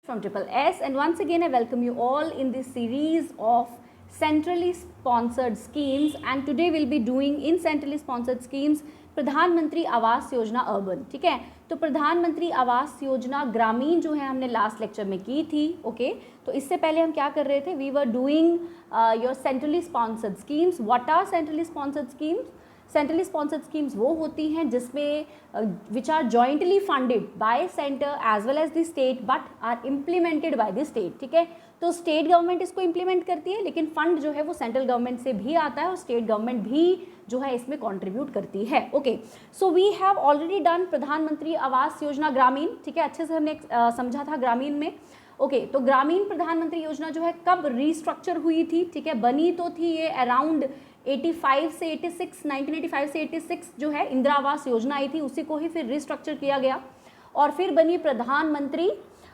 from Triple S, and once again I welcome you all in this series of centrally sponsored schemes, and today we'll be doing in centrally sponsored schemes प्रधानमंत्री Awas Yojana urban. ठीक है, तो प्रधानमंत्री आवास योजना ग्रामीण जो है हमने लास्ट लेक्चर में की थी. ओके, तो इससे पहले हम क्या कर रहे थे, we were doing your centrally sponsored schemes. What are centrally sponsored schemes? Centrally sponsored schemes वो होती हैं जिसमें which are jointly funded by centre as well as the state but are implemented by the state. ठीक है, तो state government इसको implement करती है, लेकिन फंड जो है वो सेंट्रल गवर्नमेंट से भी आता है और स्टेट गवर्नमेंट भी जो है इसमें कंट्रीब्यूट करती है. Okay, so we have already done Pradhan Mantri Awas योजना ग्रामीण. ठीक है, अच्छे से हमने समझा था ग्रामीण में. ओके, तो ग्रामीण प्रधानमंत्री योजना जो है कब रीस्ट्रक्चर हुई थी? ठीक है, बनी तो थी ये अराउंड 85 से 86, 1985 से 86 जो है इंदिरा आवास योजना आई थी, उसी को ही फिर रीस्ट्रक्चर किया गया और फिर बनी प्रधानमंत्री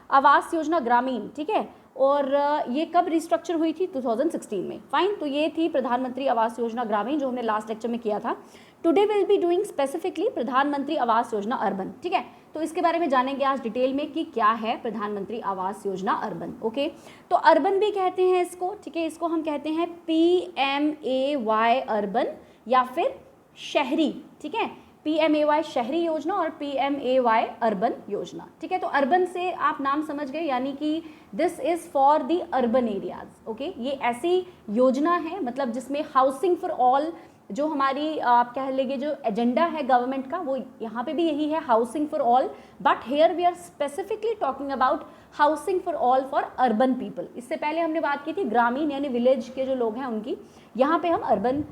आवास योजना ग्रामीण. ठीक है, और ये कब रिस्ट्रक्चर हुई थी? 2016 में. फाइन, तो ये थी प्रधानमंत्री आवास योजना ग्रामीण जो हमने लास्ट लेक्चर में किया था. Today will be doing specifically प्रधानमंत्री आवास योजना अर्बन. ठीक है, तो इसके बारे में जानेंगे आज डिटेल में कि क्या है प्रधानमंत्री आवास योजना अर्बन. ओके, तो अर्बन भी कहते हैं इसको. ठीक है, इसको हम कहते हैं PMAY अर्बन या फिर शहरी. ठीक है, PMAY शहरी योजना और PMAY अर्बन योजना. ठीक है, तो अर्बन से आप नाम समझ गए, यानी कि this is for the urban areas. Okay, ये ऐसी योजना है मतलब जिसमें हाउसिंग फॉर ऑल जो हमारी आप कह लेंगे जो एजेंडा है गवर्नमेंट का, वो यहाँ पे भी यही है, housing for all. But here we are specifically talking about housing for all for urban people. इससे पहले हमने बात की थी ग्रामीण यानी विलेज के जो लोग हैं उनकी. यहाँ पे हम अर्बन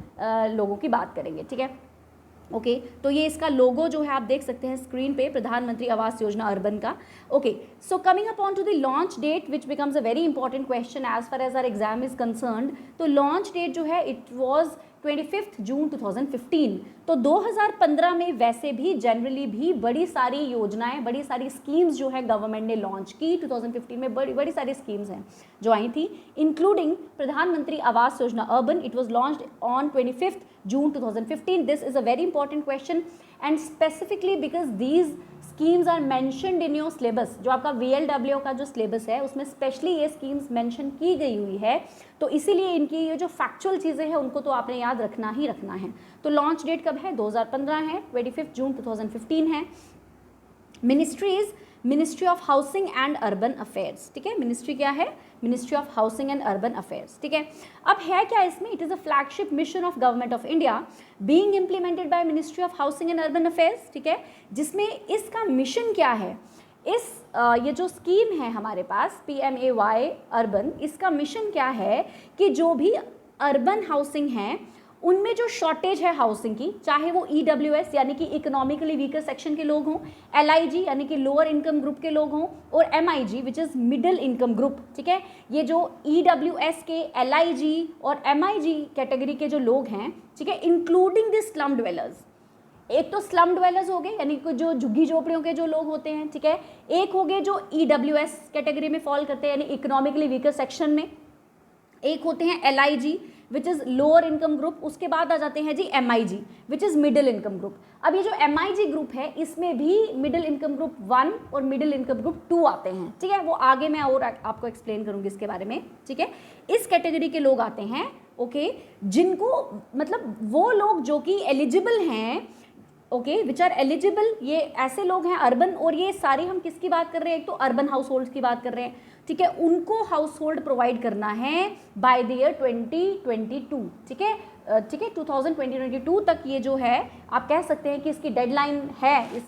लोगों की बात करेंगे. ठीक है, ओके, तो ये इसका लोगो जो है आप देख सकते हैं स्क्रीन पे, प्रधानमंत्री आवास योजना अर्बन का. Okay, so coming upon to the launch date which becomes a very important question as far as our exam is concerned. तो लॉन्च डेट जो है इट वाज 25 जून 2015. तो 2015 में वैसे भी जनरली भी बड़ी सारी योजनाएं, बड़ी सारी स्कीम्स जो है गवर्नमेंट ने लॉन्च की. 2015 में बड़ी सारी स्कीम्स हैं जो आई थी, इंक्लूडिंग प्रधानमंत्री Awas Yojana urban. It was launched on 25 June 2015. This is a very important question and specifically because these schemes are mentioned in your syllabus. जो आपका VLW का जो syllabus है उसमें स्पेशली ये स्कीम्स मेंशन की गई हुई है, तो इसीलिए इनकी ये जो फैक्चुअल चीज़ें हैं उनको तो आपने याद रखना ही रखना है. तो लॉन्च डेट कब है? 2015 है, 25 जून 2015 है. Ministry of housing and urban affairs. ठीक है, मिनिस्ट्री क्या है? Ministry of housing and urban affairs. ठीक है, अब है क्या इसमें? It is a flagship mission of government of India being implemented by ministry of housing and urban affairs. ठीक है, जिसमें इसका मिशन क्या है? ये जो स्कीम है हमारे पास PMAY अर्बन, इसका मिशन क्या है कि जो भी अर्बन हाउसिंग है उनमें जो शॉर्टेज है हाउसिंग की, चाहे वो EWS यानी कि इकोनॉमिकली वीकर सेक्शन के लोग हों, LIG यानी कि लोअर इनकम ग्रुप के लोग हों, और MIG which is middle income group. ठीक है, ये जो EWS के, LIG और MIG कैटेगरी के जो लोग हैं, ठीक है, इंक्लूडिंग द स्लम ड्वेलर्स. एक तो स्लम ड्वेलर्स हो गए यानी कि जो झुग्गी झोपड़ियों के जो लोग होते हैं. ठीक है, एक हो गए जो EWS कैटेगरी में फॉल करते हैं यानी इकोनॉमिकली वीकर सेक्शन में. एक होते हैं LIG which is lower income group. उसके बाद आ जाते हैं जी MIG which is middle income group. अब ये जो MIG ग्रुप है इसमें भी मिडिल इनकम ग्रुप 1 और मिडिल इनकम ग्रुप 2 आते हैं. ठीक है, वो आगे मैं और आपको एक्सप्लेन करूँगी इसके बारे में. ठीक है, इस कैटेगरी के लोग आते हैं. ओके, जिनको मतलब वो लोग जो कि एलिजिबल हैं, ओके, विच आर एलिजिबल, ये ऐसे लोग हैं अर्बन. और ये सारी हम किसकी बात कर रहे हैं? एक तो अर्बन हाउस होल्ड की बात कर रहे हैं. ठीक है, उनको हाउस होल्ड प्रोवाइड करना है बाय द ईयर 2022. ठीक है, 2022 तक ये जो है आप कह सकते हैं कि इसकी डेडलाइन है इस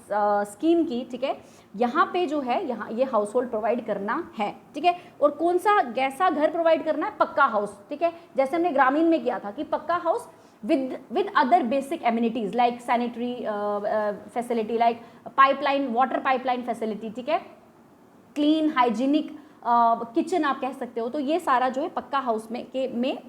स्कीम की. ठीक है, यहाँ पे जो है यहाँ ये हाउस होल्ड प्रोवाइड करना है. ठीक है, और कौन सा कैसा घर प्रोवाइड करना है? पक्का हाउस. ठीक है, जैसे हमने ग्रामीण में किया था कि पक्का house with other basic amenities like sanitary facility, like pipeline, water pipeline facility. ठीक है, क्लीन हाइजीनिक किचन आप कह सकते हो. तो ये सारा जो है पक्का हाउस में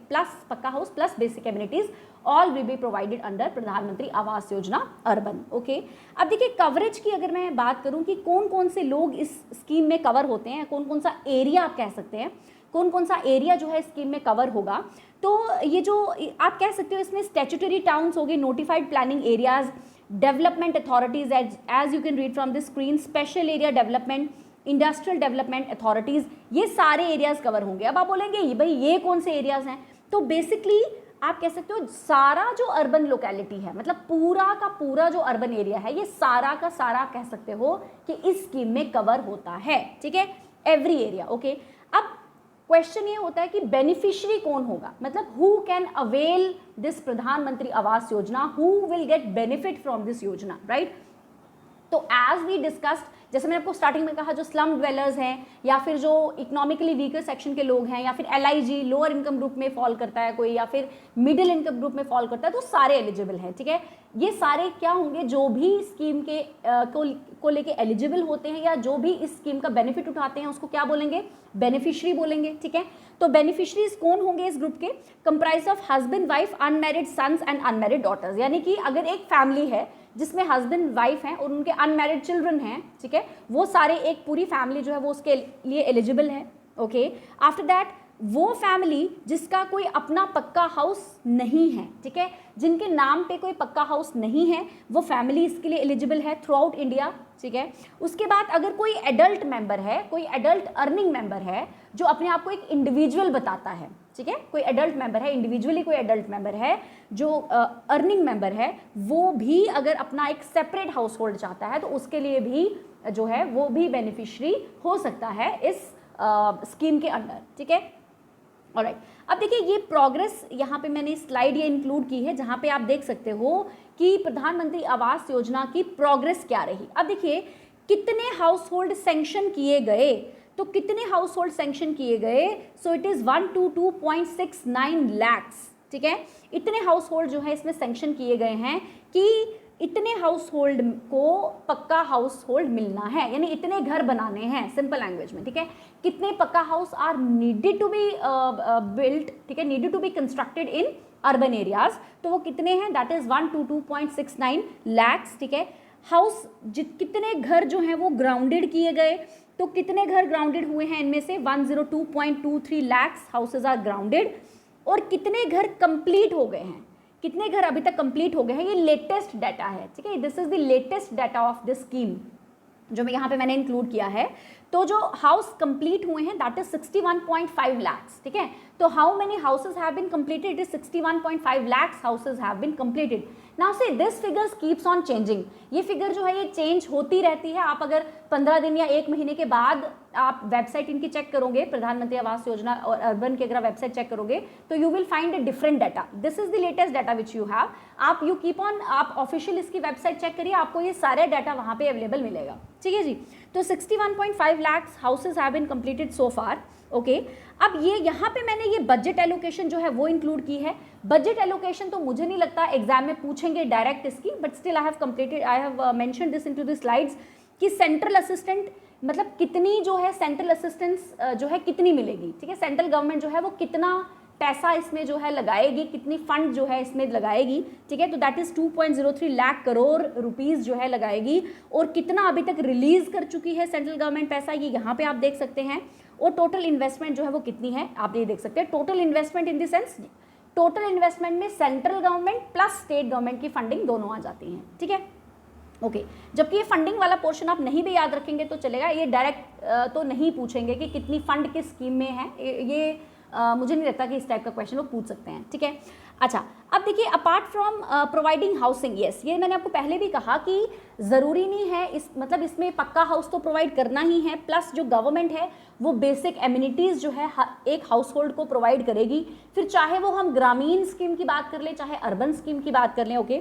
प्लस पक्का house plus basic amenities all will be provided under प्रधानमंत्री आवास योजना अर्बन. ओके, अब देखिए कवरेज की अगर मैं बात करूं कि कौन कौन से लोग इस स्कीम में कवर होते हैं, कौन कौन सा एरिया आप कह सकते हैं, कौन कौन सा एरिया जो है स्कीम में कवर होगा. तो ये जो आप कह सकते हो इसमें स्टैट्यूटरी टाउन्स हो गए, notified planning areas, development authorities as you can read from the screen, special area development, industrial development authorities, ये सारे एरियाज़ कवर होंगे। अब आप बोलेंगे भाई ये कौन से एरियाज़ हैं, तो बेसिकली आप कह सकते हो सारा जो अर्बन लोकेलिटी है, मतलब पूरा का पूरा जो अर्बन एरिया है, ये सारा का सारा कह सकते हो कि इस स्कीम में कवर होता है, ठीक है, एवरी एरिया। ओके, अब क्वेश्चन ये होता है कि बेनिफिशियरी कौन होगा, मतलब who can avail this Pradhan Mantri Awas योजना, who will get benefit from this योजना, राइट। तो एज वी डिस्कस्ड, जैसे मैंने आपको स्टार्टिंग में कहा, जो स्लम ड्वेलर्स हैं या फिर जो इकोनॉमिकली वीकर सेक्शन के लोग हैं या फिर LIG लोअर इनकम ग्रुप में फॉल करता है कोई, या फिर मिडिल इनकम ग्रुप में फॉल करता है, तो सारे एलिजिबल हैं, ठीक है। ये सारे क्या होंगे, जो भी स्कीम के को लेके एलिजिबल होते हैं या जो भी इस स्कीम का बेनिफिट उठाते हैं उसको क्या बोलेंगे, बेनिफिशियरी बोलेंगे, ठीक है। तो बेनिफिशियरीज कौन होंगे इस ग्रुप के, comprise of husband wife unmarried sons and unmarried daughters, यानी कि अगर एक फैमिली है जिसमें हस्बैंड वाइफ हैं और उनके अनमैरिड चिल्ड्रन हैं, ठीक है, वो सारे एक पूरी फैमिली जो है वो उसके लिए एलिजिबल है। ओके, आफ्टर दैट वो फैमिली जिसका कोई अपना पक्का हाउस नहीं है, ठीक है, जिनके नाम पे कोई पक्का हाउस नहीं है, वो फैमिली इसके लिए एलिजिबल है थ्रू आउट इंडिया, ठीक है। उसके बाद अगर कोई एडल्ट मेंबर है, कोई एडल्ट अर्निंग मेंबर है जो अपने आप को एक इंडिविजुअल बताता है, ठीक है, कोई एडल्ट मेंबर है, इंडिविजुअली कोई एडल्ट मेंबर है जो अर्निंग मेंबर है, वो भी अगर अपना एक सेपरेट हाउस होल्ड चाहता है तो उसके लिए भी जो है वो भी बेनिफिशियरी हो सकता है इस स्कीम के अंडर, ठीक है। ऑलराइट, अब देखिए ये प्रोग्रेस यहाँ पे मैंने स्लाइड ये इंक्लूड की है जहाँ पे आप देख सकते हो कि प्रधानमंत्री आवास योजना की प्रोग्रेस क्या रही। अब देखिए कितने हाउस होल्ड सेंक्शन किए गए, तो कितने हाउस होल्ड सेंक्शन किए गए, सो इट इज़ 122.69 लैक्स, ठीक है। इतने हाउस होल्ड जो है इसमें सेंक्शन किए गए हैं कि इतने हाउस होल्ड को पक्का हाउस होल्ड मिलना है, यानी इतने घर बनाने हैं, सिंपल लैंग्वेज में, ठीक है। कितने pucca house are needed to be built, ठीक है, needed to be constructed in urban areas, तो वो कितने हैं, दैट इज 122.69 लैक्स, ठीक है। हाउस कितने घर जो हैं वो ग्राउंडेड किए गए, तो कितने घर ग्राउंडेड हुए हैं, इनमें से 102.23 लैक्स हाउसेज आर ग्राउंडेड, और कितने घर कंप्लीट हो गए हैं, कितने घर अभी तक कंप्लीट हो गए हैं, ये लेटेस्ट डाटा है, ठीक है, this is the latest data of this scheme जो मैं यहाँ पे मैंने इंक्लूड किया है। तो जो हाउस कंप्लीट हुए हैं दैट इज 61.5 लैक्स, ठीक है। तो how many houses have been completed, it is 61.5 lakhs houses have been completed. Now say this figures keeps on changing, ये फिगर जो है ये चेंज होती रहती है। आप अगर 15 दिन या 1 महीने के बाद आप वेबसाइट इनकी चेक करोगे, प्रधानमंत्री आवास योजना और अर्बन की अगर वेबसाइट चेक करोगे तो you will find a different data, this is the latest data which you have. आप यू कीप ऑन, आप ऑफिशियल इसकी वेबसाइट चेक करिए, आपको ये सारे डाटा वहाँ पे अवेलेबल मिलेगा, ठीक है जी। तो 61.5 lakhs houses have been completed so far, okay. अब ये यहाँ पे मैंने ये बजट एलोकेशन जो है वो इंक्लूड की है। बजट एलोकेशन तो मुझे नहीं लगता एग्जाम में पूछेंगे डायरेक्ट इसकी, but still I have mentioned this into the slides कि सेंट्रल असिस्टेंट मतलब कितनी जो है सेंट्रल असिस्टेंस जो है कितनी मिलेगी, ठीक है। सेंट्रल गवर्नमेंट जो है वो कितना पैसा इसमें जो है लगाएगी, कितनी फंड जो है इसमें लगाएगी, ठीक है। तो that is 2.03 lakh crore rupees जो है लगाएगी, और कितना अभी तक रिलीज कर चुकी है सेंट्रल गवर्नमेंट पैसा, ये यहाँ पे आप देख सकते हैं। और टोटल इन्वेस्टमेंट जो है वो कितनी है आप ये देख सकते हैं। Total investment in the sense, total investment में central government plus state government की फंडिंग दोनों आ जाती हैं, ठीक है, ओके। जबकि ये फंडिंग वाला पोर्शन आप नहीं भी याद रखेंगे तो चलेगा, ये डायरेक्ट तो नहीं पूछेंगे कि कितनी फंड किस स्कीम में है, ये मुझे नहीं लगता कि इस टाइप का क्वेश्चन वो पूछ सकते हैं, ठीक है। अच्छा, अब देखिए apart from providing housing, yes, ये मैंने आपको पहले भी कहा कि ज़रूरी नहीं है इस मतलब इसमें पक्का हाउस तो प्रोवाइड करना ही है, प्लस जो गवर्नमेंट है वो बेसिक एमिनिटीज़ जो है एक हाउस होल्ड को प्रोवाइड करेगी, फिर चाहे वो हम ग्रामीण स्कीम की बात कर लें चाहे अर्बन स्कीम की बात कर लें, okay.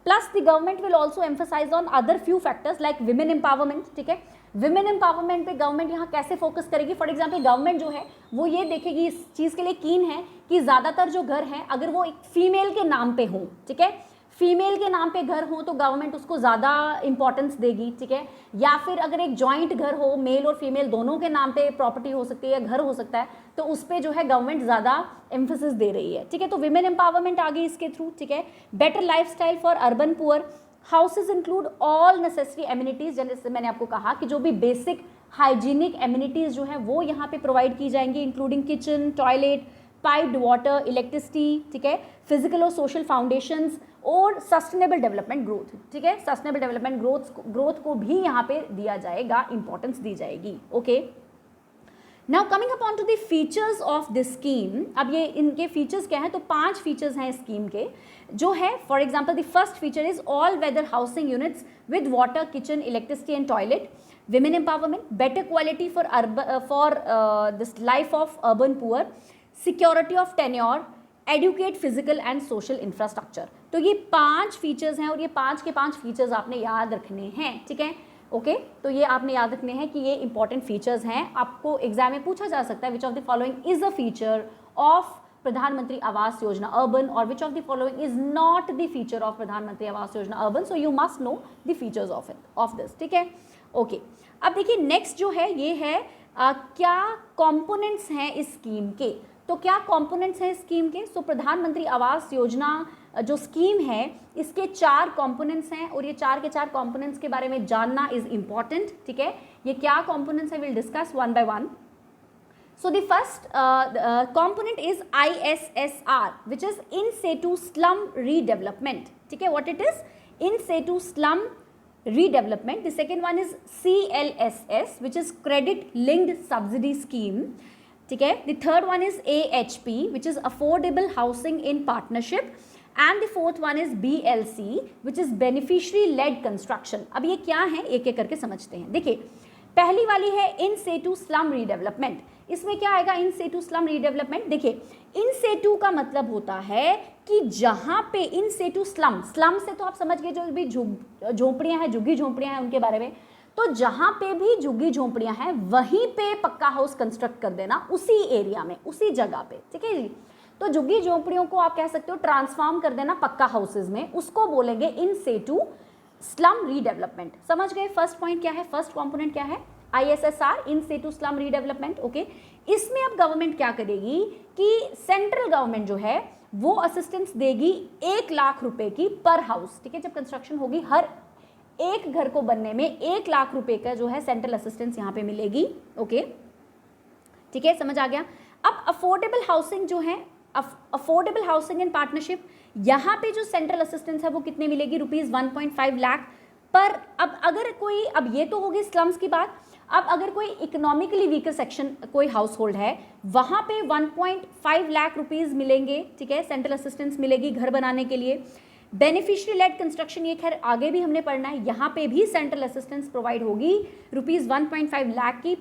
Plus the government will also emphasise on other few factors like women empowerment, ठीक है। विमेन एम्पावरमेंट पे गवर्नमेंट यहाँ कैसे फोकस करेगी, फॉर एग्जांपल गवर्नमेंट जो है वो ये देखेगी, इस चीज़ के लिए कीन है कि ज़्यादातर जो घर हैं अगर वो एक फीमेल के नाम पे हों, ठीक है, फीमेल के नाम पे घर हो तो गवर्नमेंट उसको ज़्यादा इंपॉर्टेंस देगी, ठीक है। या फिर अगर एक जॉइंट घर हो, मेल और फीमेल दोनों के नाम पे प्रॉपर्टी हो सकती है, घर हो सकता है, तो उस पर जो है गवर्नमेंट ज़्यादा एम्फेसिस दे रही है, ठीक है। तो विमेन एम्पावरमेंट आ गई इसके थ्रू, ठीक है। Better lifestyle for urban poor, houses include all necessary amenities, जैसे मैंने आपको कहा कि जो भी बेसिक हाइजीनिक एमिनिटीज़ जो हैं वो यहाँ पे प्रोवाइड की जाएंगी, including kitchen, toilet, piped water, electricity, ठीक है, फिजिकल और सोशल फाउंडेशंस और सस्टेनेबल डेवलपमेंट ग्रोथ, ठीक है, सस्टेनेबल डेवलपमेंट ग्रोथ को भी यहाँ पे दिया जाएगा, इंपॉर्टेंस दी जाएगी। Okay, now coming upon to the features of this scheme. अब ये इनके फीचर्स क्या है, तो 5 फीचर्स हैं स्कीम के जो है। For example the first feature is all weather housing units with water, kitchen, electricity and toilet, women empowerment, better quality for this life of urban poor, security of tenure, educate physical and social infrastructure। तो ये 5 features हैं और ये 5 के 5 features आपने याद रखने हैं, ठीक है। ओके, तो ये आपने याद रखने हैं कि ये इंपॉर्टेंट फीचर्स हैं। आपको एग्जाम में पूछा जा सकता है which of the following is a feature of प्रधानमंत्री आवास योजना अर्बन और which of the following is not the feature of प्रधानमंत्री Awas Yojana urban. So you must know the features of this, ठीक है। ओके, अब देखिए नेक्स्ट जो है ये है क्या कंपोनेंट्स हैं इस स्कीम के। तो क्या कंपोनेंट्स हैं स्कीम के? सो प्रधानमंत्री आवास योजना जो स्कीम है इसके 4 कंपोनेंट्स हैं और ये 4 के 4 कंपोनेंट्स के बारे में जानना इज इंपॉर्टेंट, ठीक है। ये क्या कंपोनेंट्स है, will discuss one by one. So the first component is ISSR, which is in situ slum redevelopment. ठीक है, what it is? In situ slum redevelopment. The second one is CLSS, which is credit linked subsidy scheme. ठीक है, the third one is AHP, which is affordable housing in partnership. And the fourth one is BLC, which is beneficiary led construction. अब ये क्या है एक एक करके समझते हैं। देखिए पहली वाली है इन सेटू स्लम रीडेवलपमेंट। इसमें क्या आएगा इन सेटू स्लम रीडेवलपमेंट? देखिए इन सेटू का मतलब होता है कि जहां पे इन सेटू स्लम से तो आप समझ गए जो भी झोंपड़ियां हैं, झुग्गी झोंपड़ियां हैं उनके बारे में। तो जहां पे भी झुग्गी झोंपड़ियां हैं वहीं पे पक्का हाउस कंस्ट्रक्ट कर देना, उसी एरिया में, उसी जगह पे, ठीक है जी। तो झुग्गी झोंपड़ियों को आप कह सकते हो ट्रांसफॉर्म कर देना पक्का हाउसेज में, उसको बोलेंगे इन सेटू स्लम रीडेवलपमेंट। समझ गए फर्स्ट पॉइंट क्या है, फर्स्ट कंपोनेंट क्या है? ISSR, इन सेटू स्लम रीडेवलपमेंट। ओके, इसमें अब गवर्नमेंट क्या करेगी कि सेंट्रल गवर्नमेंट जो है वो असिस्टेंस देगी 1 लाख रुपए की पर हाउस, ठीक है। जब कंस्ट्रक्शन होगी हर एक घर को बनने में 1 लाख रुपए का जो है सेंट्रल असिस्टेंस यहाँ पे मिलेगी। ओके, ठीक है, समझ आ गया। अब अफोर्डेबल हाउसिंग जो है, अफोर्डेबल हाउसिंग इन पार्टनरशिप, यहाँ पे जो सेंट्रल असिस्टेंस है वो कितने मिलेगी? ₹1.5 लाख पर। अब अगर कोई, अब ये तो होगी स्लम्स की बात, अब अगर कोई इकोनॉमिकली वीकर सेक्शन कोई हाउस होल्ड है वहाँ पे 1.5 लाख रुपीज़ मिलेंगे, ठीक है, सेंट्रल असिस्टेंस मिलेगी घर बनाने के लिए। बेनिफिशियरी लेड कंस्ट्रक्शन ये खैर आगे भी हमने पढ़ना है, यहाँ पे भी सेंट्रल असिस्टेंस प्रोवाइड होगी ₹1.5 लाख की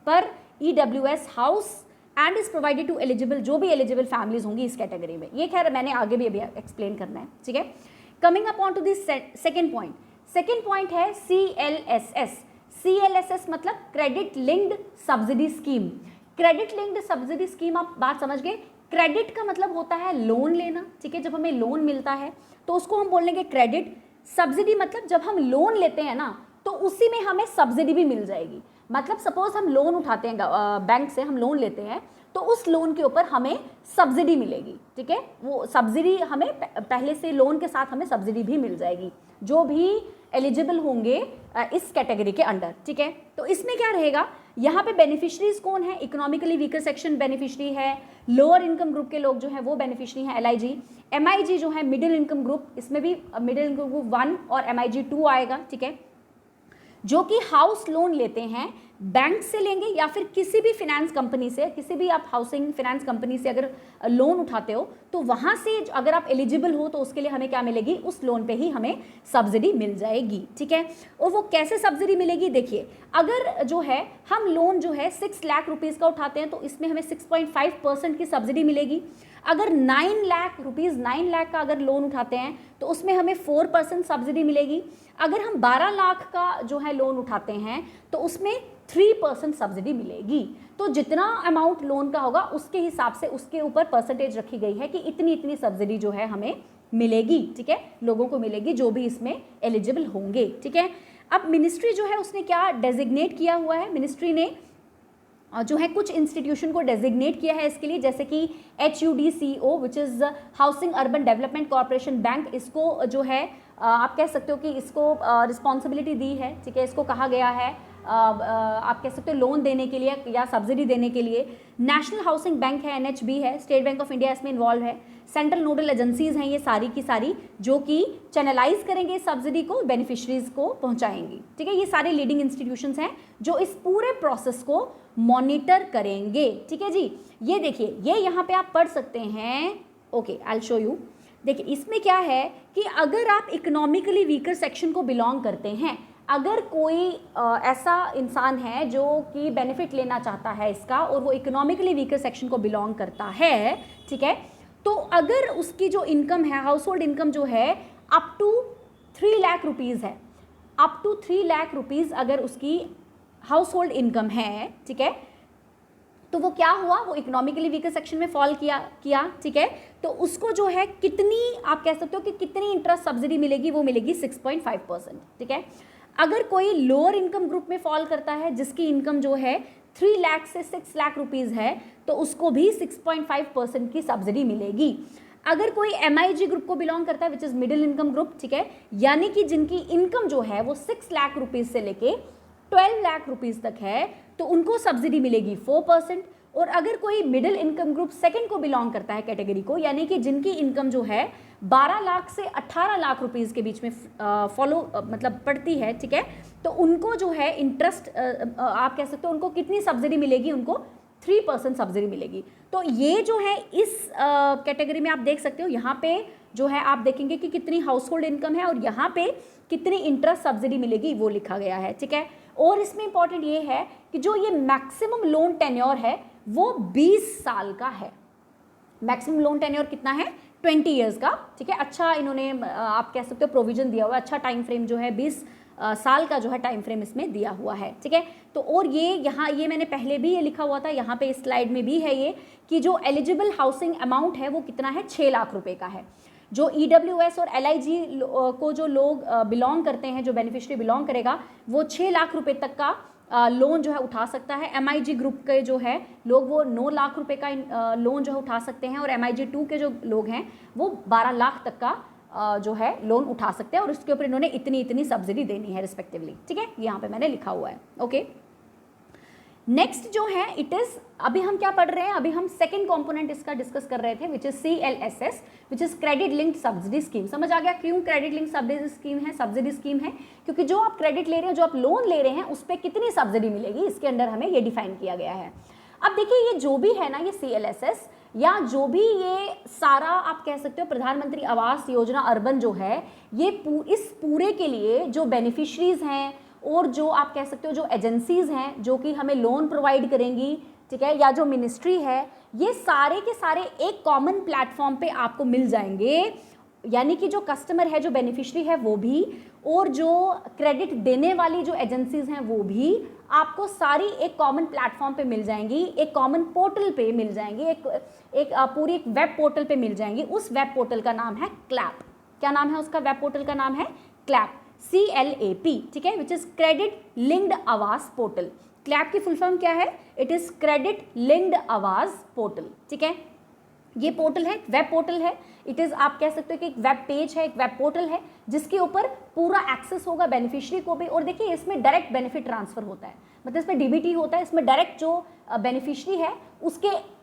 पर EWS house and is provided to eligible, जो भी एलिजिबल फैमिलीज होंगी इस कैटेगरी में। ये खैर मैंने आगे भी अभी एक्सप्लेन करना है, ठीक है। Coming upon to this second point, second point है CLSS। CLSS मतलब credit linked subsidy scheme. Credit linked subsidy scheme, आप बात समझ गए। क्रेडिट का मतलब होता है लोन लेना, ठीक है। जब हमें लोन मिलता है तो उसको हम बोलेंगे क्रेडिट। सब्सिडी मतलब जब हम लोन लेते हैं ना तो उसी में हमें सब्सिडी भी मिल जाएगी। मतलब सपोज हम लोन उठाते हैं बैंक से, हम लोन लेते हैं तो उस लोन के ऊपर हमें सब्सिडी मिलेगी, ठीक है। वो सब्सिडी हमें पहले से लोन के साथ हमें सब्सिडी भी मिल जाएगी जो भी एलिजिबल होंगे इस कैटेगरी के अंडर, ठीक है। तो इसमें क्या रहेगा, यहाँ पे बेनिफिशरीज कौन है? इकोनॉमिकली वीकर सेक्शन बेनिफिशरी है, लोअर इनकम ग्रुप के लोग जो है वो बेनिफिशरी है LIG। MIG जो है मिडिल इनकम ग्रुप, इसमें भी मिडिल इनकम ग्रुप 1 और MIG 2 आएगा, ठीक है। जो कि हाउस लोन लेते हैं बैंक से लेंगे या फिर किसी भी फिनेंस कंपनी से, किसी भी आप हाउसिंग फिनेंस कंपनी से अगर लोन उठाते हो तो वहाँ से अगर आप एलिजिबल हो तो उसके लिए हमें क्या मिलेगी? उस लोन पे ही हमें सब्सिडी मिल जाएगी, ठीक है। और वो कैसे सब्सिडी मिलेगी? देखिए अगर जो है हम लोन जो है 6 लाख रुपीज़ का उठाते हैं तो इसमें हमें 6.5% की सब्सिडी मिलेगी। अगर 9 लाख रुपीज़, 9 लाख का अगर लोन उठाते हैं तो उसमें हमें 4% सब्सिडी मिलेगी। अगर हम 12 लाख का जो है लोन उठाते हैं तो उसमें 3% सब्सिडी मिलेगी। तो जितना अमाउंट लोन का होगा उसके हिसाब से उसके ऊपर परसेंटेज रखी गई है कि इतनी इतनी सब्सिडी जो है हमें मिलेगी, ठीक है, लोगों को मिलेगी जो भी इसमें एलिजिबल होंगे, ठीक है। अब मिनिस्ट्री जो है उसने क्या डेजिग्नेट किया हुआ है? मिनिस्ट्री ने जो है कुछ इंस्टीट्यूशन को डेजिग्नेट किया है इसके लिए, जैसे कि HUDCO which is housing urban development corporation bank, इसको जो है आप कह सकते हो कि इसको रिस्पॉन्सिबिलिटी दी है, ठीक है। इसको कहा गया है आप कह सकते हो लोन देने के लिए या सब्सिडी देने के लिए। नेशनल हाउसिंग बैंक है, NHB है, स्टेट बैंक ऑफ इंडिया इसमें इन्वॉल्व है, सेंट्रल नोडल एजेंसीज हैं ये सारी की सारी, जो कि चैनलाइज करेंगे इस सब्सिडी को, बेनिफिशरीज को पहुंचाएंगी। ठीक है, ये सारे लीडिंग इंस्टीट्यूशंस हैं जो इस पूरे प्रोसेस को मॉनिटर करेंगे। ठीक है जी, ये देखिए, ये यहाँ पे आप पढ़ सकते हैं। Okay, I will show you. देखिए इसमें क्या है कि अगर आप इकोनॉमिकली वीकर सेक्शन को बिलोंग करते हैं, अगर कोई ऐसा इंसान है जो कि बेनिफिट लेना चाहता है इसका और वो इकोनॉमिकली वीकर सेक्शन को बिलोंग करता है, ठीक है, तो अगर उसकी जो इनकम है, हाउस होल्ड इनकम जो है अप टू 3 लाख रुपीज़ है, अप टू 3 लाख रुपीज़ अगर उसकी हाउस होल्ड इनकम है, ठीक है, तो वो क्या हुआ, वो इकोनॉमिकली वीकर सेक्शन में फॉल किया। ठीक है, तो उसको जो है कितनी, आप कह सकते हो कि कितनी इंटरेस्ट सब्सिडी मिलेगी, वो मिलेगी 6.5%। ठीक है, अगर कोई लोअर इनकम ग्रुप में फॉल करता है जिसकी इनकम जो है 3 लाख से 6 लाख रुपीज़ है, तो उसको भी 6.5% की सब्सिडी मिलेगी। अगर कोई MIG ग्रुप को बिलोंग करता है, which is middle income group, ठीक है, यानी कि जिनकी इनकम जो है वो 6 लाख रुपीज़ से लेके 12 लाख रुपीज़ तक है, तो उनको सब्सिडी मिलेगी 4%। और अगर कोई मिडिल इनकम ग्रुप सेकंड को बिलोंग करता है कैटेगरी को, यानी कि जिनकी इनकम जो है 12 लाख से 18 लाख रुपीज़ के बीच में मतलब पड़ती है, ठीक है, तो उनको जो है इंटरेस्ट आप कह सकते हो उनको कितनी सब्सिडी मिलेगी, उनको 3% सब्सिडी मिलेगी। तो ये जो है इस कैटेगरी में आप देख सकते हो, यहाँ पे जो है आप देखेंगे कि कितनी हाउस होल्ड इनकम है और यहाँ पे कितनी इंटरेस्ट सब्सिडी मिलेगी वो लिखा गया है। ठीक है, और इसमें इंपॉर्टेंट ये है कि जो ये मैक्सिमम लोन टेन्योर है वो 20 साल का है। मैक्सिमम लोन टेन्योर कितना है, 20 ईयर्स का। ठीक है, अच्छा इन्होंने आप कह सकते हो प्रोविजन दिया हुआ है, अच्छा टाइम फ्रेम जो है 20 साल का जो है टाइम फ्रेम इसमें दिया हुआ है। ठीक है, तो और ये यहाँ ये मैंने पहले भी ये लिखा हुआ था, यहाँ पे इस स्लाइड में भी है ये कि जो एलिजिबल हाउसिंग अमाउंट है वो कितना है, 6 लाख रुपए का है। जो EWS और LIG को जो लोग बिलोंग करते हैं, जो बेनिफिशियरी बिलोंग करेगा, वो 6 लाख रुपए तक का लोन जो है उठा सकता है। MIG ग्रुप के जो है लोग वो 9 लाख रुपए का लोन जो है उठा सकते हैं, और MIG 2 के जो लोग हैं वो 12 लाख तक का जो है लोन उठा सकते हैं, और उसके ऊपर इन्होंने इतनी सब्सिडी देनी है रिस्पेक्टिवली। ठीक है, यहाँ पे मैंने लिखा हुआ है। ओके, नेक्स्ट जो है इट इज, अभी हम क्या पढ़ रहे हैं, अभी हम सेकंड कंपोनेंट इसका डिस्कस कर रहे थे, which is CLSS, which is credit linked subsidy scheme. समझ आ गया क्यों क्रेडिट लिंक्ड सब्सिडी स्कीम है, क्योंकि जो आप क्रेडिट ले रहे हैं, जो आप लोन ले रहे हैं, उस पर कितनी सब्सिडी मिलेगी, इसके अंडर हमें ये डिफाइन किया गया है। अब देखिए ये जो भी है ना, ये CLSS या जो भी ये सारा आप कह सकते हो प्रधानमंत्री आवास योजना अर्बन जो है, ये इस पूरे के लिए जो बेनिफिशरीज हैं और जो आप कह सकते हो जो एजेंसीज हैं जो कि हमें लोन प्रोवाइड करेंगी, ठीक है, या जो मिनिस्ट्री है, ये सारे के सारे एक कॉमन प्लेटफॉर्म पे आपको मिल जाएंगे। यानी कि जो कस्टमर है, जो बेनिफिशरी है वो भी, और जो क्रेडिट देने वाली जो एजेंसीज हैं वो भी आपको सारी एक कॉमन प्लेटफॉर्म पे मिल जाएंगी, एक कॉमन पोर्टल पे मिल जाएंगी, एक पूरी एक वेब पोर्टल पे मिल जाएंगी। उस वेब पोर्टल का नाम है क्लैप। क्या नाम है उसका वेब पोर्टल का नाम है क्लैप, CLAP। ठीक है, विच इज क्रेडिट लिंक्ड आवास पोर्टल। क्लैप की फुल फॉर्म क्या है, इट इज क्रेडिट लिंक्ड आवास पोर्टल। ठीक है, ये पोर्टल है, वेब पोर्टल है, इट इज़ आप कह सकते हो कि एक वेब पेज है, एक वेब पोर्टल है जिसके ऊपर पूरा एक्सेस होगा बेनिफिशियरी को भी। और देखिए इसमें डायरेक्ट बेनिफिट ट्रांसफर होता है, मतलब इसमें DBT होता है, इसमें डायरेक्ट जो बेनिफिशियरी है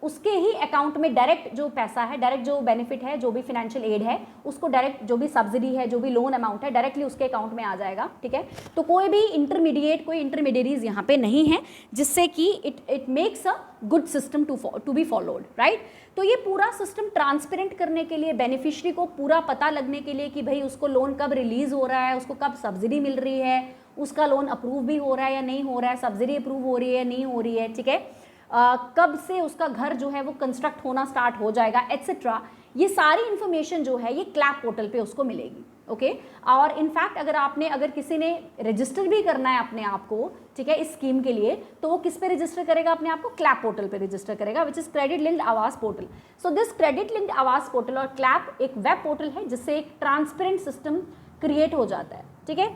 उसके ही अकाउंट में डायरेक्ट जो पैसा है, डायरेक्ट जो बेनिफिट है, जो भी फाइनेंशियल एड है, उसको डायरेक्ट जो भी सब्सिडी है, जो भी लोन अमाउंट है, डायरेक्टली उसके अकाउंट में आ जाएगा। ठीक है, तो कोई भी इंटरमीडिएरीज यहाँ पे नहीं है, जिससे कि it makes a good system to be followed, right. तो ये पूरा सिस्टम ट्रांसपेरेंट करने के लिए, बेनिफिशियरी को पूरा पता लगने के लिए कि भाई उसको लोन कब रिलीज हो रहा है, उसको कब सब्सिडी मिल रही है, उसका लोन अप्रूव भी हो रहा है या नहीं हो रहा है, सब्सिडी अप्रूव हो रही है या नहीं हो रही है, ठीक है, कब से उसका घर जो है वो कंस्ट्रक्ट होना स्टार्ट हो जाएगा, एट्सेट्रा। ये सारी इन्फॉर्मेशन जो है ये क्लैप पोर्टल पे उसको मिलेगी। ओके, और इनफैक्ट अगर किसी ने रजिस्टर भी करना है अपने आप को, ठीक है, इस स्कीम के लिए, तो वो किस पे रजिस्टर करेगा अपने आप को, क्लैप पोर्टल पे रजिस्टर करेगा, विच इज क्रेडिट लिंक्ड आवास portal. So this credit linked आवास पोर्टल और क्लैप एक वेब पोर्टल है जिससे एक ट्रांसपेरेंट सिस्टम क्रिएट हो जाता है। ठीक है,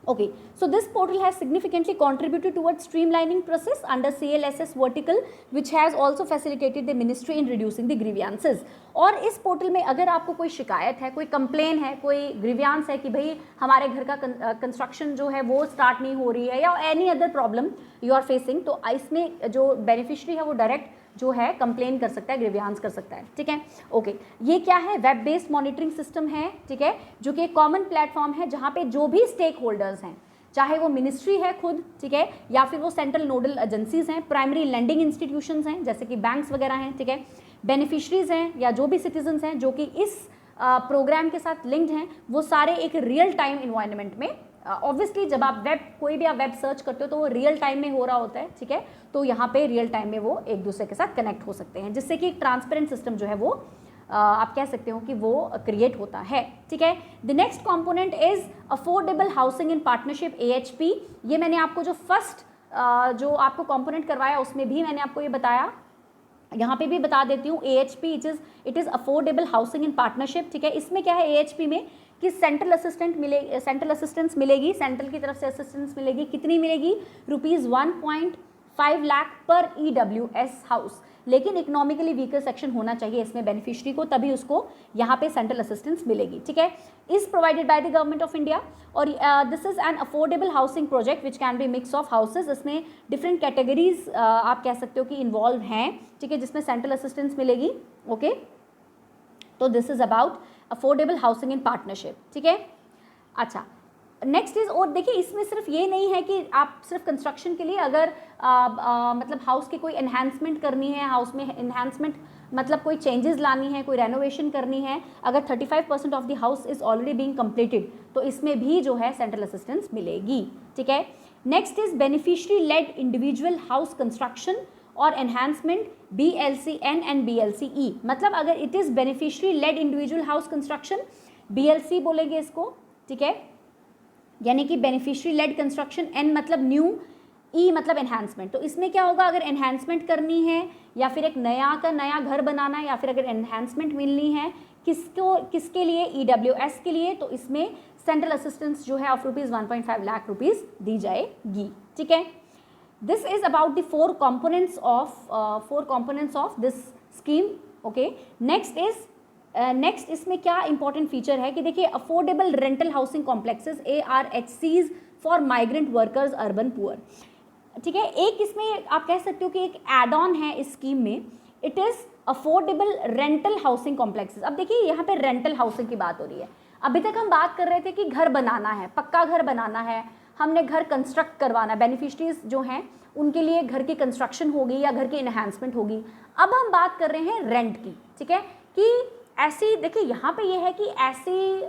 Okay, so this portal has significantly contributed towards streamlining process under CLSS vertical, which has also facilitated the ministry in reducing the grievances. और इस पोर्टल में अगर आपको कोई शिकायत है, कोई कंप्लेन है, कोई ग्रीवियांस है कि भाई हमारे घर का कंस्ट्रक्शन जो है वो स्टार्ट नहीं हो रही है या any other problem you are facing, तो इसमें जो बेनिफिशरी है वो डायरेक्ट जो है कंप्लेन कर सकता है, ग्रीवियांस कर सकता है, ठीक है। ओके, ये क्या है, वेब बेस्ड मॉनिटरिंग सिस्टम है, ठीक है, जो कि एक कॉमन प्लेटफॉर्म है जहाँ पे जो भी स्टेक होल्डर्स हैं, चाहे वो मिनिस्ट्री है खुद, ठीक है, या फिर वो सेंट्रल नोडल एजेंसीज हैं, प्राइमरी लैंडिंग इंस्टीट्यूशंस हैं जैसे कि बैंक्स वगैरह हैं, ठीक है, बेनिफिशरीज हैं या जो भी सिटीजन्स हैं जो कि इस प्रोग्राम के साथ लिंक्ड हैं, वो सारे एक रियल टाइम इन्वायरमेंट में, ऑब्वियसली जब आप कोई भी आप वेब सर्च करते हो तो वो रियल टाइम में हो रहा होता है, ठीक है, तो यहाँ पे रियल टाइम में वो एक दूसरे के साथ कनेक्ट हो सकते हैं, जिससे कि एक ट्रांसपेरेंट सिस्टम जो है वो आप कह सकते हो कि वो क्रिएट होता है, ठीक है। The next component is affordable housing in partnership, AHP। ये मैंने आपको जो फर्स्ट जो आपको कंपोनेंट करवाया उसमें भी मैंने आपको ये बताया, यहाँ पे भी बता देती हूँ, AHP it is affordable housing in partnership, ठीक है। इसमें क्या है AHP में कि सेंट्रल असिस्टेंस मिलेगी, सेंट्रल की तरफ से असिस्टेंस मिलेगी, कितनी मिलेगी, ₹1.5 लाख पर EWS हाउस, लेकिन इकोनॉमिकली वीकर सेक्शन होना चाहिए इसमें बेनिफिशरी को, तभी उसको यहाँ पे सेंट्रल असिस्टेंस मिलेगी, ठीक है। Is provided by the government of India, और this is an affordable housing project which can be mix of houses. इसमें डिफरेंट कैटेगरीज आप कह सकते हो कि इन्वॉल्व हैं, ठीक है, जिसमें सेंट्रल असिस्टेंस मिलेगी, ओके। तो this is about affordable housing in partnership, ठीक है। अच्छा, नेक्स्ट इज, और देखिए इसमें सिर्फ ये नहीं है कि आप सिर्फ कंस्ट्रक्शन के लिए अगर मतलब हाउस की कोई एनहांसमेंट करनी है, हाउस में एनहांसमेंट मतलब कोई चेंजेस लानी है, कोई रेनोवेशन करनी है, अगर 35% of the house is already being completed, तो इसमें भी जो है सेंट्रल असिस्टेंस मिलेगी, ठीक है। Next is beneficiary led individual house construction और एनहांसमेंट, BLCN एंड BLCE। मतलब अगर it is beneficiary led individual house construction, BLC बोलेंगे इसको, ठीक है, यानी कि बेनिफिशरी लेड कंस्ट्रक्शन, N मतलब न्यू, E मतलब एनहांसमेंट। तो इसमें क्या होगा, अगर एनहांसमेंट करनी है या फिर एक नया का नया घर बनाना है या फिर अगर एनहांसमेंट मिलनी है किसके लिए, EWS के लिए, तो इसमें सेंट्रल असिस्टेंस जो है ऑफ ₹1.5 लाख दी जाएगी, ठीक है। This is about the four components of this scheme, okay. Next इसमें क्या इंपॉर्टेंट फीचर है कि देखिए, affordable rental housing complexes ARHCs for migrant workers urban poor, ठीक है। एक इसमें आप कह सकते हो कि एक एड ऑन है इस स्कीम में, it is affordable rental housing complexes. अब देखिए यहाँ पे रेंटल हाउसिंग की बात हो रही है, अभी तक हम बात कर रहे थे कि घर बनाना है, पक्का घर बनाना है, हमने घर कंस्ट्रक्ट करवाना है, बेनिफिशरीज जो हैं उनके लिए घर की कंस्ट्रक्शन होगी या घर की इन्हांसमेंट होगी। अब हम बात कर रहे हैं रेंट की, ठीक है, कि ऐसी देखिए यहाँ पे ये है कि ऐसी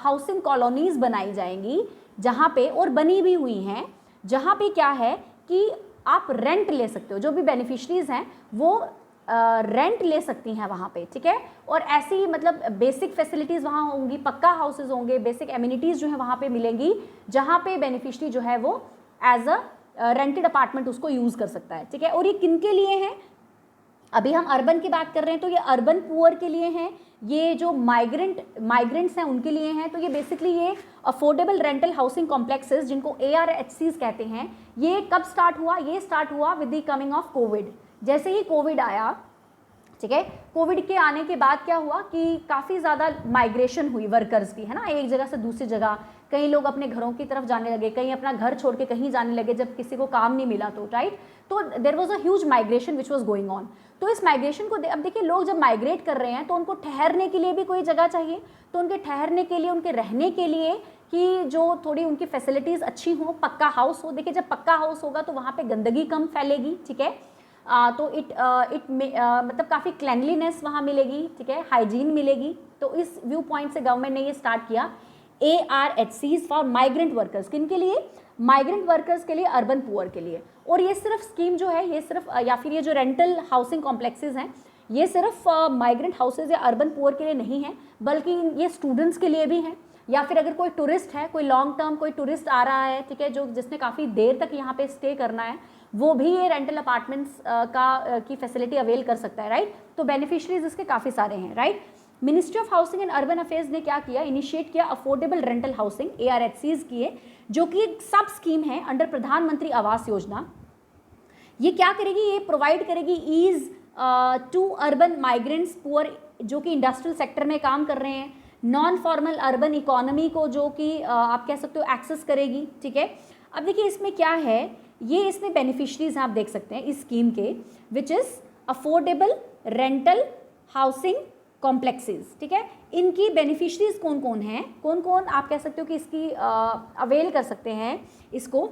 हाउसिंग कॉलोनीज बनाई जाएंगी जहाँ पे, और बनी भी हुई हैं, जहाँ पे क्या है कि आप रेंट ले सकते हो, जो भी बेनिफिशरीज हैं वो रेंट ले सकती हैं वहाँ पे, ठीक है। और ऐसी मतलब बेसिक फैसिलिटीज़ वहाँ होंगी, पक्का हाउसेज होंगे, बेसिक एमिनिटीज़ जो है वहाँ पे मिलेंगी, जहाँ पे बेनिफिशरी जो है वो एज अ रेंटेड अपार्टमेंट उसको यूज़ कर सकता है, ठीक है। और ये किन के लिए हैं, अभी हम अर्बन की बात कर रहे हैं तो ये अर्बन पुअर के लिए हैं, ये जो माइग्रेंट्स हैं उनके लिए हैं। तो ये बेसिकली ये अफोर्डेबल रेंटल हाउसिंग कॉम्प्लेक्सेस जिनको ARHCs कहते हैं, ये कब स्टार्ट हुआ, ये स्टार्ट हुआ with the coming of Covid. जैसे ही कोविड आया, ठीक है, कोविड के आने के बाद क्या हुआ कि काफ़ी ज़्यादा माइग्रेशन हुई वर्कर्स की, है ना, एक जगह से दूसरी जगह, कई लोग अपने घरों की तरफ जाने लगे, कहीं अपना घर छोड़ के कहीं जाने लगे जब किसी को काम नहीं मिला, तो राइट, तो there was a huge migration which was going on. तो इस माइग्रेशन को अब देखिए, लोग जब माइग्रेट कर रहे हैं तो उनको ठहरने के लिए भी कोई जगह चाहिए, तो उनके ठहरने के लिए, उनके रहने के लिए कि जो थोड़ी उनकी फैसिलिटीज़ अच्छी हों, पक्का हाउस हो। देखिए, जब पक्का हाउस होगा तो वहाँ पे गंदगी कम फैलेगी, ठीक है, तो मतलब काफ़ी क्लैनलीनेस वहाँ मिलेगी, ठीक है, हाइजीन मिलेगी। तो इस व्यू पॉइंट से गवर्नमेंट ने ये स्टार्ट किया ARHCs फॉर माइग्रेंट वर्कर्स, किन के लिए, माइग्रेंट वर्कर्स के लिए, अर्बन पुअर के लिए। और ये सिर्फ स्कीम जो है, ये सिर्फ या फिर ये जो रेंटल हाउसिंग कॉम्प्लेक्सेस हैं, ये सिर्फ माइग्रेंट हाउसेज या अर्बन पुअर के लिए नहीं है, बल्कि ये स्टूडेंट्स के लिए भी हैं, या फिर अगर कोई टूरिस्ट है, कोई लॉन्ग टर्म कोई टूरिस्ट आ रहा है, ठीक है, जो जिसने काफ़ी देर तक यहाँ पे स्टे करना है, वो भी ये रेंटल अपार्टमेंट्स की फैसिलिटी अवेल कर सकता है, राइट। तो बेनिफिशरीज इसके काफ़ी सारे हैं, right. Ministry of housing and urban affairs ने क्या किया, इनिशिएट किया अफोर्डेबल रेंटल हाउसिंग ARHCs किए, जो कि एक सब स्कीम है अंडर प्रधानमंत्री आवास योजना। ये क्या करेगी, ये प्रोवाइड करेगी ease to urban migrants, poor जो कि इंडस्ट्रियल सेक्टर में काम कर रहे हैं, नॉन फॉर्मल अर्बन इकोनॉमी को जो कि आप कह सकते हो एक्सेस करेगी, ठीक है। अब देखिए इसमें क्या है, ये इसमें बेनिफिशरीज आप देख सकते हैं इस स्कीम के, which is affordable rental housing complexes, ठीक है। इनकी बेनिफिशरीज कौन कौन हैं, कौन कौन आप कह सकते हो कि इसकी अवेल कर सकते हैं इसको।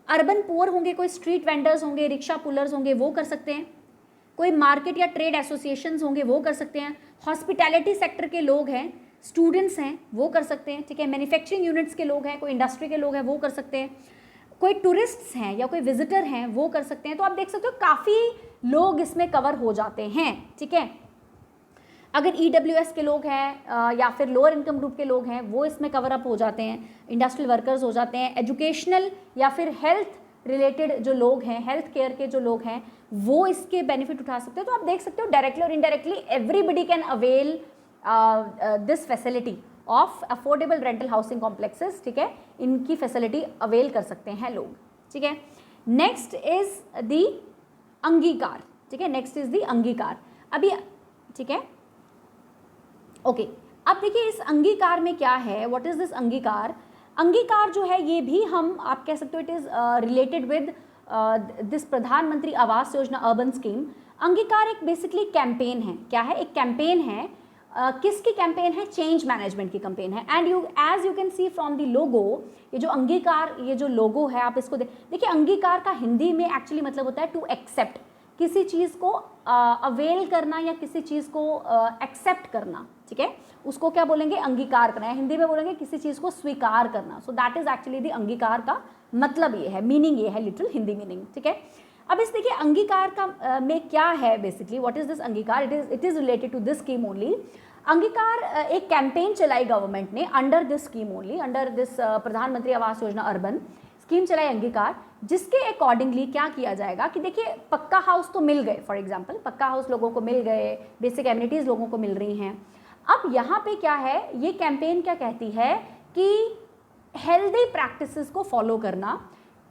अर्बन पुअर होंगे, कोई स्ट्रीट वेंडर्स होंगे, रिक्शा पुलर्स होंगे, वो कर सकते हैं। कोई मार्केट या ट्रेड एसोसिएशंस होंगे, वो कर सकते हैं। हॉस्पिटैलिटी सेक्टर के लोग हैं, स्टूडेंट्स हैं, वो कर सकते हैं, ठीक है। मैन्युफैक्चरिंग यूनिट्स के लोग हैं, कोई इंडस्ट्री के लोग हैं, वो कर सकते हैं। कोई टूरिस्ट्स हैं या कोई विजिटर हैं, वो कर सकते हैं। तो आप देख सकते हो काफ़ी लोग इसमें कवर हो जाते हैं, ठीक है। अगर EWS के लोग हैं या फिर लोअर इनकम ग्रुप के लोग हैं, वो इसमें कवर अप हो जाते हैं। इंडस्ट्रियल वर्कर्स हो जाते हैं। एजुकेशनल या फिर हेल्थ रिलेटेड जो लोग हैं, हेल्थ केयर के जो लोग हैं, वो इसके बेनिफिट उठा सकते हो। तो आप देख सकते हो डायरेक्टली और indirectly everybody can avail this facility of affordable rental housing complexes, ठीक है। इनकी फैसिलिटी अवेल कर सकते हैं लोग, ठीक है। नेक्स्ट इज द अंगीकार, ठीक है। नेक्स्ट इज द अंगीकार अभी, ठीक है, ओके। अब देखिए इस अंगीकार में क्या है, व्हाट इज दिस अंगीकार। अंगीकार जो है ये भी हम आप कह सकते हो it is related with this Pradhan Mantri Awas Yojana urban scheme. अंगीकार एक बेसिकली कैंपेन है, क्या है, एक कैंपेन है। किसकी कैंपेन है, चेंज मैनेजमेंट की कैंपेन है। And you as you can see from the logo, ये जो अंगीकार, ये जो लोगो है आप इसको देखिए। अंगीकार का हिंदी में एक्चुअली मतलब होता है टू एक्सेप्ट, किसी चीज़ को अवेल करना या किसी चीज़ को एक्सेप्ट करना, ठीक है। उसको क्या बोलेंगे, अंगीकार करना, हिंदी में बोलेंगे किसी चीज़ को स्वीकार करना। So that is actually the अंगीकार का मतलब ये है, मीनिंग ये है, लिटरल हिंदी मीनिंग, ठीक है। अब इस देखिए अंगीकार का में क्या है basically, what is this Angikaar, it is related to this scheme only. Angikaar एक कैंपेन चलाई गवर्नमेंट ने under this scheme only, under this Pradhan Mantri Awas Yojana urban scheme चलाई अंगीकार, जिसके अकॉर्डिंगली क्या किया जाएगा कि देखिए पक्का हाउस तो मिल गए, फॉर एग्जांपल पक्का हाउस लोगों को मिल गए, बेसिक एमिनिटीज़ लोगों को मिल रही हैं। अब यहाँ पे क्या है, ये कैंपेन क्या कहती है कि हेल्दी प्रैक्टिसेस को फॉलो करना।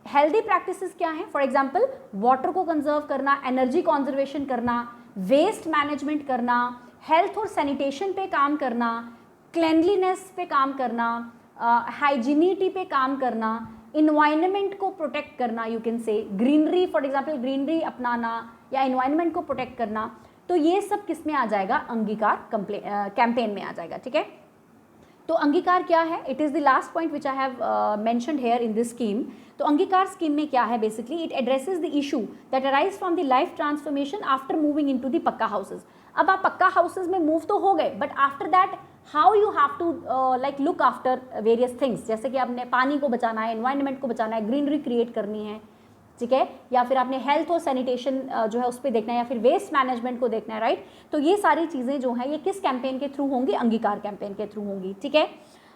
हेल्दी प्रैक्टिसेस क्या हैं, फॉर एग्जांपल वाटर को कंजर्व करना, एनर्जी कंजर्वेशन करना, वेस्ट मैनेजमेंट करना, हेल्थ और सैनिटेशन पे काम करना, क्लेनलीनेस पे काम करना, हाइजीनिटी पे काम करना, इन्वायरमेंट को प्रोटेक्ट करना, you can say greenery, for example greenery अपनाना या इन्वायरमेंट को प्रोटेक्ट करना। तो ये सब किस में आ जाएगा, अंगीकार कैंपेन में आ जाएगा, ठीक है। तो अंगीकार क्या है, it is the last point which I have mentioned here in this scheme. तो अंगीकार स्कीम में क्या है basically, it addresses the issue that arise from the life transformation after moving into the pucca houses. अब आप पक्का हाउसेज में move तो हो गए, but after that how you have to like look after various things, जैसे कि आपने पानी को बचाना है, एनवायरनमेंट को बचाना है, ग्रीनरी क्रिएट करनी है, ठीक है, या फिर आपने हेल्थ और सैनिटेशन जो है उस पर देखना है, या फिर वेस्ट मैनेजमेंट को देखना है, राइट। तो ये सारी चीज़ें जो हैं ये किस कैंपेन के थ्रू होंगी, अंगीकार कैंपेन के थ्रू होंगी, ठीक है,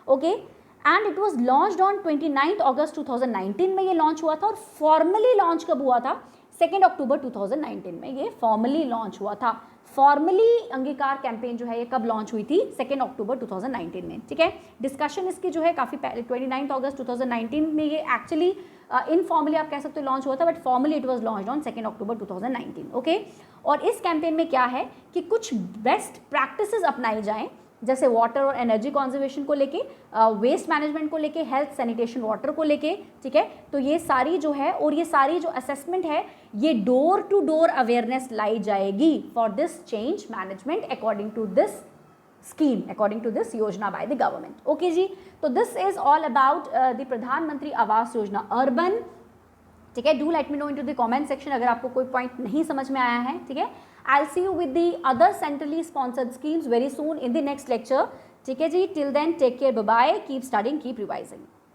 okay. And it was launched on 29 अगस्त 2019 में ये लॉन्च हुआ था, और फॉर्मली लॉन्च कब हुआ था, 2 अक्टूबर 2019 में ये फॉर्मली लॉन्च हुआ था। फॉर्मली अंगीकार कैंपेन जो है ये कब लॉन्च हुई थी, 2 अक्टूबर 2019 में, ठीक है। डिस्कशन इसकी जो है काफ़ी पहले 29 अगस्त 2019 में ये एक्चुअली इनफॉर्मली आप कह सकते हो लॉन्च हुआ था, but formally it was launched on 2 October 2019, okay. और इस कैंपेन में क्या है कि कुछ बेस्ट प्रैक्टिसेस अपनाई जाएं, जैसे वाटर और एनर्जी कंजर्वेशन को लेके, वेस्ट मैनेजमेंट को लेके, हेल्थ सैनिटेशन वाटर को लेके, ठीक है। तो ये सारी जो है, और ये सारी जो असेसमेंट है, ये डोर टू डोर अवेयरनेस लाई जाएगी for this change management according to this scheme, according to this yojana by the government, okay ji. तो this is all about the प्रधानमंत्री आवास योजना अर्बन, ठीक है। Do let me know in to the comment section अगर आपको कोई point नहीं समझ में आया है, ठीक है। I see you with the other centrally sponsored schemes very soon in the next lecture, ठीक है जी। Till then take care, bye bye, keep studying, keep revising.